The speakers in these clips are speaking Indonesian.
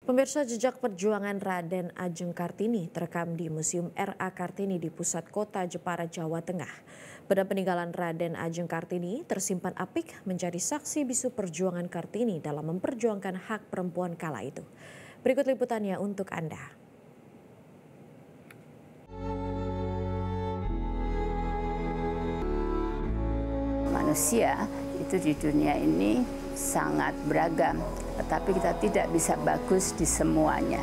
Pemirsa, jejak perjuangan Raden Ajeng Kartini terekam di Museum R.A. Kartini di pusat kota Jepara, Jawa Tengah. Benda peninggalan Raden Ajeng Kartini tersimpan apik menjadi saksi bisu perjuangan Kartini dalam memperjuangkan hak perempuan kala itu. Berikut liputannya untuk Anda. Manusia itu di dunia ini sangat beragam, tetapi kita tidak bisa bagus di semuanya.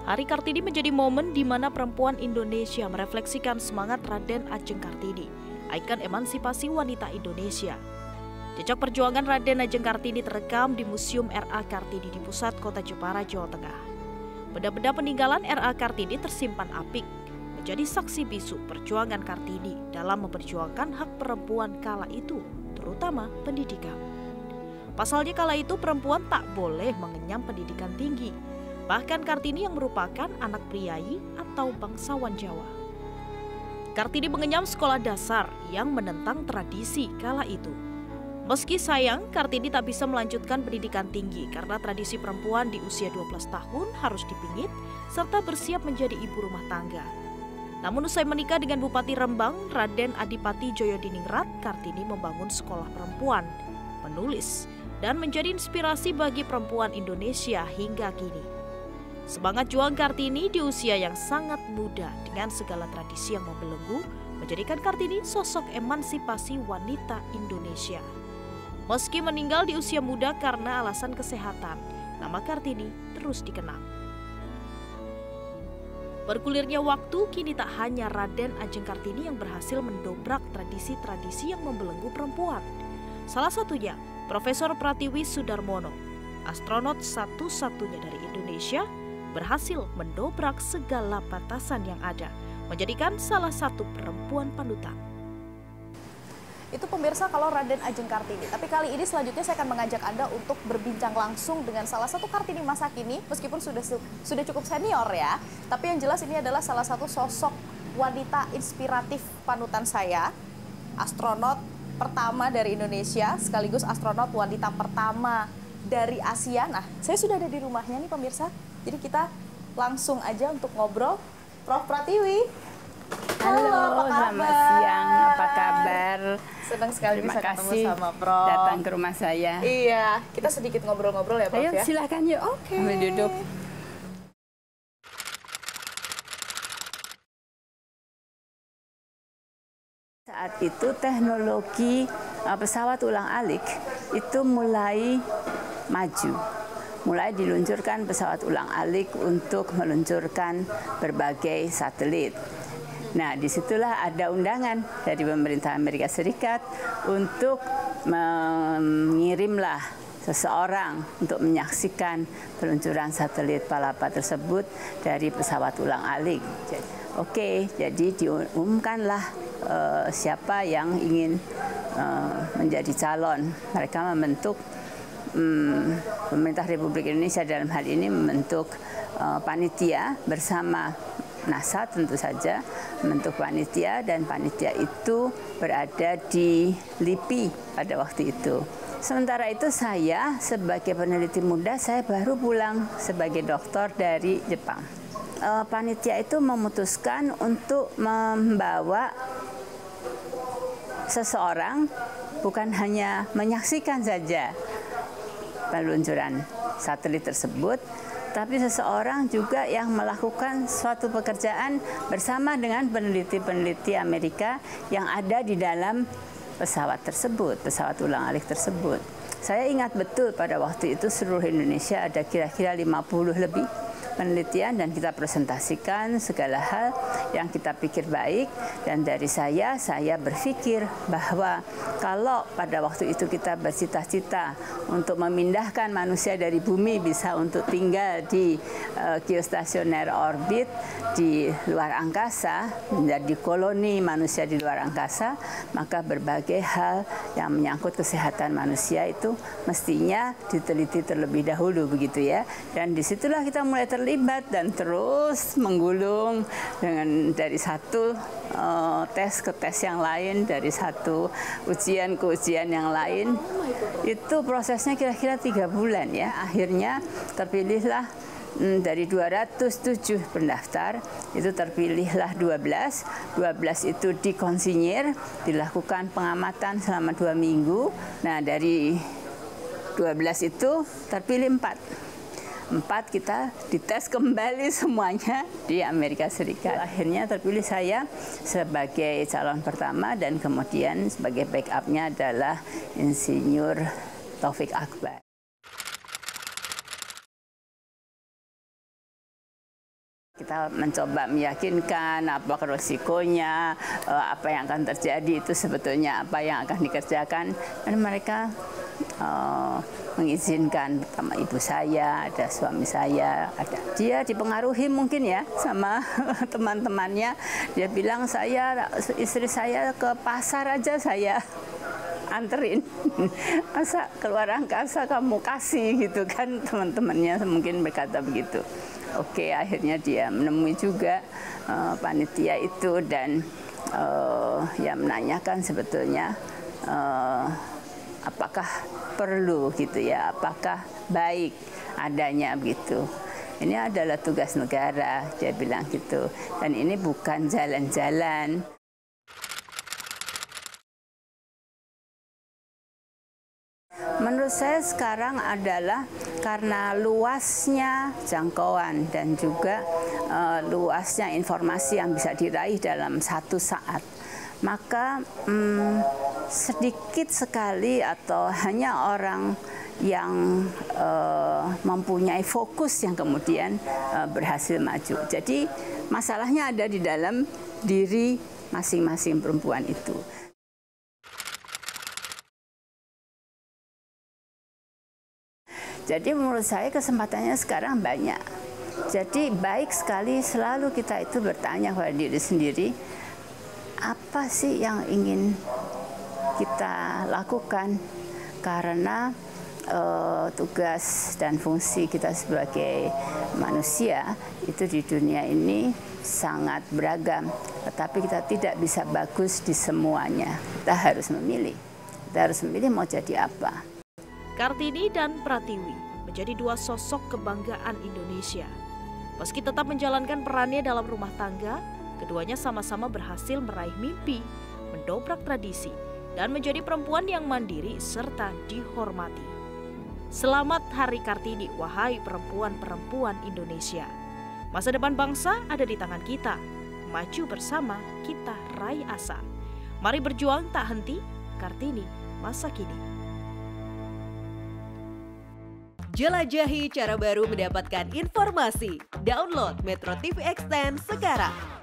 Hari Kartini menjadi momen di mana perempuan Indonesia merefleksikan semangat Raden Ajeng Kartini, ikon emansipasi wanita Indonesia. Jejak perjuangan Raden Ajeng Kartini terekam di Museum R.A. Kartini di pusat kota Jepara, Jawa Tengah. Benda-benda peninggalan R.A. Kartini tersimpan apik, menjadi saksi bisu perjuangan Kartini dalam memperjuangkan hak perempuan kala itu, terutama pendidikan. Pasalnya kala itu perempuan tak boleh mengenyam pendidikan tinggi, bahkan Kartini yang merupakan anak priayi atau bangsawan Jawa. Kartini mengenyam sekolah dasar yang menentang tradisi kala itu. Meski sayang, Kartini tak bisa melanjutkan pendidikan tinggi karena tradisi perempuan di usia 12 tahun harus dipingit serta bersiap menjadi ibu rumah tangga. Namun usai menikah dengan Bupati Rembang, Raden Adipati Djoyodiningrat, Kartini membangun sekolah perempuan, menulis, dan menjadi inspirasi bagi perempuan Indonesia hingga kini. Semangat juang Kartini di usia yang sangat muda dengan segala tradisi yang membelenggu menjadikan Kartini sosok emansipasi wanita Indonesia. Meski meninggal di usia muda karena alasan kesehatan, nama Kartini terus dikenang. Bergulirnya waktu, kini tak hanya Raden Ajeng Kartini yang berhasil mendobrak tradisi-tradisi yang membelenggu perempuan. Salah satunya Profesor Pratiwi Sudarmono, astronot satu-satunya dari Indonesia, berhasil mendobrak segala batasan yang ada, menjadikan salah satu perempuan panutan. Itu pemirsa kalau Raden Ajeng Kartini. Tapi kali ini selanjutnya saya akan mengajak Anda untuk berbincang langsung dengan salah satu Kartini masa kini, meskipun sudah cukup senior ya. Tapi yang jelas ini adalah salah satu sosok wanita inspiratif panutan saya, astronot pertama dari Indonesia, sekaligus astronot wanita pertama dari Asia. Nah, saya sudah ada di rumahnya nih pemirsa. Jadi kita langsung aja untuk ngobrol. Prof. Pratiwi. Halo, selamat siang. Apa kabar? Senang sekali Terima bisa kasih ketemu sama Prof. datang ke rumah saya. Iya, kita sedikit ngobrol-ngobrol ya Prof. Ayo, ya. silakan yuk. Oke. Ambil duduk. Saat itu teknologi pesawat ulang-alik itu mulai maju. Mulai diluncurkan pesawat ulang-alik untuk meluncurkan berbagai satelit. Nah, disitulah ada undangan dari pemerintah Amerika Serikat untuk mengirimlah seseorang untuk menyaksikan peluncuran satelit Palapa tersebut dari pesawat ulang-alik. Oke, jadi diumumkanlah siapa yang ingin menjadi calon. Mereka membentuk pemerintah Republik Indonesia dalam hal ini membentuk panitia bersama NASA tentu saja, membentuk panitia, dan panitia itu berada di LIPI pada waktu itu. Sementara itu saya sebagai peneliti muda, saya baru pulang sebagai doktor dari Jepang. Panitia itu memutuskan untuk membawa seseorang, bukan hanya menyaksikan saja peluncuran satelit tersebut, tapi seseorang juga yang melakukan suatu pekerjaan bersama dengan peneliti-peneliti Amerika yang ada di dalam pesawat tersebut, pesawat ulang-alik tersebut. Saya ingat betul pada waktu itu seluruh Indonesia ada kira-kira 50 lebih penelitian, dan kita presentasikan segala hal yang kita pikir baik. Dan dari saya berpikir bahwa kalau pada waktu itu kita bercita-cita untuk memindahkan manusia dari bumi bisa untuk tinggal di geostasioner orbit di luar angkasa, menjadi koloni manusia di luar angkasa, maka berbagai hal yang menyangkut kesehatan manusia itu mestinya diteliti terlebih dahulu, begitu ya. Dan disitulah kita mulai terlibat terlibat dan terus menggulung dengan dari satu tes ke tes yang lain, dari satu ujian ke ujian yang lain. Itu prosesnya kira-kira 3 bulan ya. Akhirnya terpilihlah dari 207 pendaftar, itu terpilihlah 12 itu dikonsinyir, dilakukan pengamatan selama 2 minggu. Nah, dari 12 itu terpilih 4 kita dites kembali semuanya di Amerika Serikat. Akhirnya terpilih saya sebagai calon pertama dan kemudian sebagai backupnya adalah Insinyur Taufik Akbar. Kita mencoba meyakinkan apa resikonya, apa yang akan terjadi itu sebetulnya apa yang akan dikerjakan, dan mereka mengizinkan. Pertama ibu saya, ada suami saya, dia dipengaruhi mungkin ya sama teman-temannya. Dia bilang istri saya ke pasar aja saya anterin, masa keluar angkasa kamu kasih gitu kan, teman-temannya mungkin berkata begitu. Oke, akhirnya dia menemui juga panitia itu dan ya menanyakan sebetulnya apakah perlu gitu ya, apakah baik adanya begitu. Ini adalah tugas negara, dia bilang gitu, dan ini bukan jalan-jalan. Menurut saya sekarang adalah karena luasnya jangkauan dan juga luasnya informasi yang bisa diraih dalam satu saat. Maka sedikit sekali atau hanya orang yang mempunyai fokus yang kemudian berhasil maju. Jadi masalahnya ada di dalam diri masing-masing perempuan itu. Jadi menurut saya kesempatannya sekarang banyak. Jadi baik sekali selalu kita itu bertanya kepada diri sendiri, apa sih yang ingin kita lakukan? Karena tugas dan fungsi kita sebagai manusia itu di dunia ini sangat beragam. Tetapi kita tidak bisa bagus di semuanya. Kita harus memilih. Kita harus memilih mau jadi apa. Kartini dan Pratiwi menjadi 2 sosok kebanggaan Indonesia. Meski tetap menjalankan perannya dalam rumah tangga, keduanya sama-sama berhasil meraih mimpi, mendobrak tradisi, dan menjadi perempuan yang mandiri serta dihormati. Selamat Hari Kartini, wahai perempuan-perempuan Indonesia. Masa depan bangsa ada di tangan kita. Maju bersama, kita raih asa. Mari berjuang tak henti, Kartini masa kini. Jelajahi cara baru mendapatkan informasi. Download Metro TV Extend sekarang.